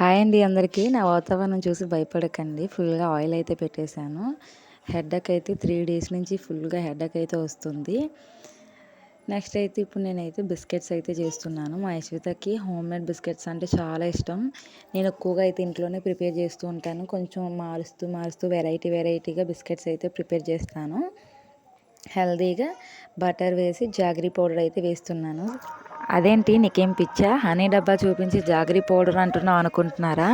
Hi అండి అందరికీ. నా వాతావరణం చూసి భయపడకండి. ఫుల్‌గా ఆయిల్ అయితే పెట్టేశాను. హెడేక్ అయితే 3 డేస్ నుంచి ఫుల్‌గా హెడేక్ అయితే వస్తుంది. నెక్స్ట్ అయితే ఇప్పుడు నేనైతే బిస్కెట్స్ అయితే చేస్తున్నాను. మా యశ్వితకి హోమ్‌మేడ్ బిస్కెట్స్ అంటే చాలా ఇష్టం. నేను ఎక్కువగా అయితే ఇంట్లోనే ప్రిపేర్ చేస్తూ ఉంటాను. కొంచెం మారుస్తూ వెరైటీగా బిస్కెట్స్ అయితే ప్రిపేర్ చేస్తాను. హెల్తీగా బటర్ వేసి జాగరీ పౌడర్ అయితే వేస్తున్నాను. అదేంటి నీకేం పిచ్చా, హనీ డబ్బా చూపించి జాగరీ పౌడర్ అంటున్నావు అనుకుంటున్నారా?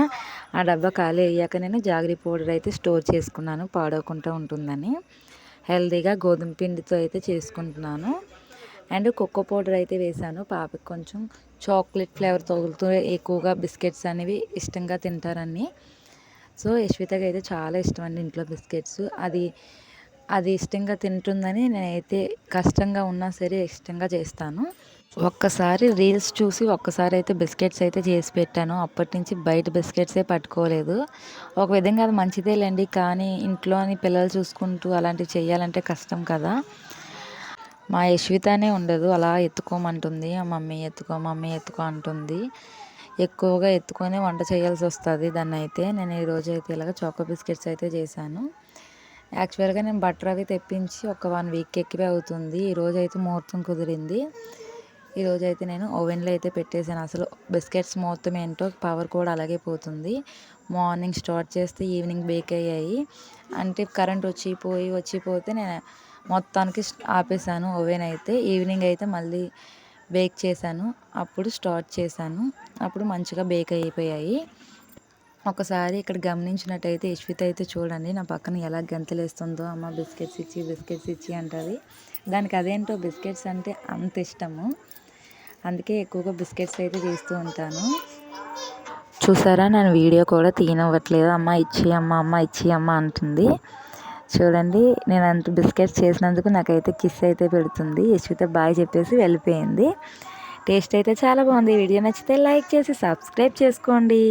ఆ డబ్బా ఖాళీ అయ్యాక నేను జాగరీ పౌడర్ అయితే స్టోర్ చేసుకున్నాను, పాడవకుండా ఉంటుందని. హెల్తీగా గోధుమ పిండితో అయితే చేసుకుంటున్నాను. అండ్ కోకో పౌడర్ అయితే వేసాను. పాపకి కొంచెం చాక్లెట్ ఫ్లేవర్ తగులుతూ ఎక్కువగా బిస్కెట్స్ అనేవి ఇష్టంగా తింటారని. సో యశ్వితకి అయితే చాలా ఇష్టం అండి ఇంట్లో బిస్కెట్స్. అది ఇష్టంగా తింటుందని నేనైతే కష్టంగా ఉన్నా సరే ఇష్టంగా చేస్తాను. ఒక్కసారి రీల్స్ చూసి ఒక్కసారి అయితే బిస్కెట్స్ అయితే చేసి పెట్టాను. అప్పటి నుంచి బయట బిస్కెట్సే పట్టుకోలేదు. ఒక విధంగా అది మంచిదేలేండి, కానీ ఇంట్లోని పిల్లలు చూసుకుంటూ అలాంటివి చేయాలంటే కష్టం కదా. మా యశ్వితనే ఉండదు, అలా ఎత్తుకోమంటుంది. మమ్మీ ఎత్తుకో అంటుంది. ఎక్కువగా ఎత్తుకొని వంట చేయాల్సి వస్తుంది దాన్ని. అయితే నేను ఈరోజు అయితే ఇలాగ చాకో బిస్కెట్స్ అయితే చేశాను. యాక్చువల్గా నేను బటర్ అవి తెప్పించి ఒక 1 వీక్ ఎక్కువే అవుతుంది. ఈరోజు అయితే ముహూర్తం కుదిరింది. ఈరోజైతే నేను ఓవెన్లో అయితే పెట్టేశాను. అసలు బిస్కెట్స్ మొత్తం ఏంటో పవర్ కూడా అలాగే పోతుంది. మార్నింగ్ స్టార్ట్ చేస్తే ఈవినింగ్ బేక్ అయ్యాయి. అంటే కరెంట్ వచ్చిపోతే నేను మొత్తానికి ఆపేసాను ఓవెన్ అయితే. ఈవినింగ్ అయితే మళ్ళీ బేక్ చేశాను, అప్పుడు స్టార్ట్ చేశాను. అప్పుడు మంచిగా బేక్ అయిపోయాయి. ఒకసారి ఇక్కడ గమనించినట్టయితే యశ్విత అయితే చూడండి నా పక్కన ఎలా గంతులేస్తుందో. అమ్మ బిస్కెట్స్ ఇచ్చి అంటుంది. దానికి అదేంటో బిస్కెట్స్ అంటే అంత ఇష్టము. అందుకే ఎక్కువగా బిస్కెట్స్ అయితే చేస్తూ ఉంటాను. చూసారా, నేను వీడియో కూడా తీయనివ్వట్లేదు. అమ్మ ఇచ్చి అమ్మ అంటుంది. చూడండి, నేను అంత బిస్కెట్స్ చేసినందుకు నాకైతే కిస్ అయితే పెడుతుంది. యశ్విత బాయ్ చెప్పేసి వెళ్ళిపోయింది. టేస్ట్ అయితే చాలా బాగుంది. వీడియో నచ్చితే లైక్ చేసి సబ్స్క్రైబ్ చేసుకోండి.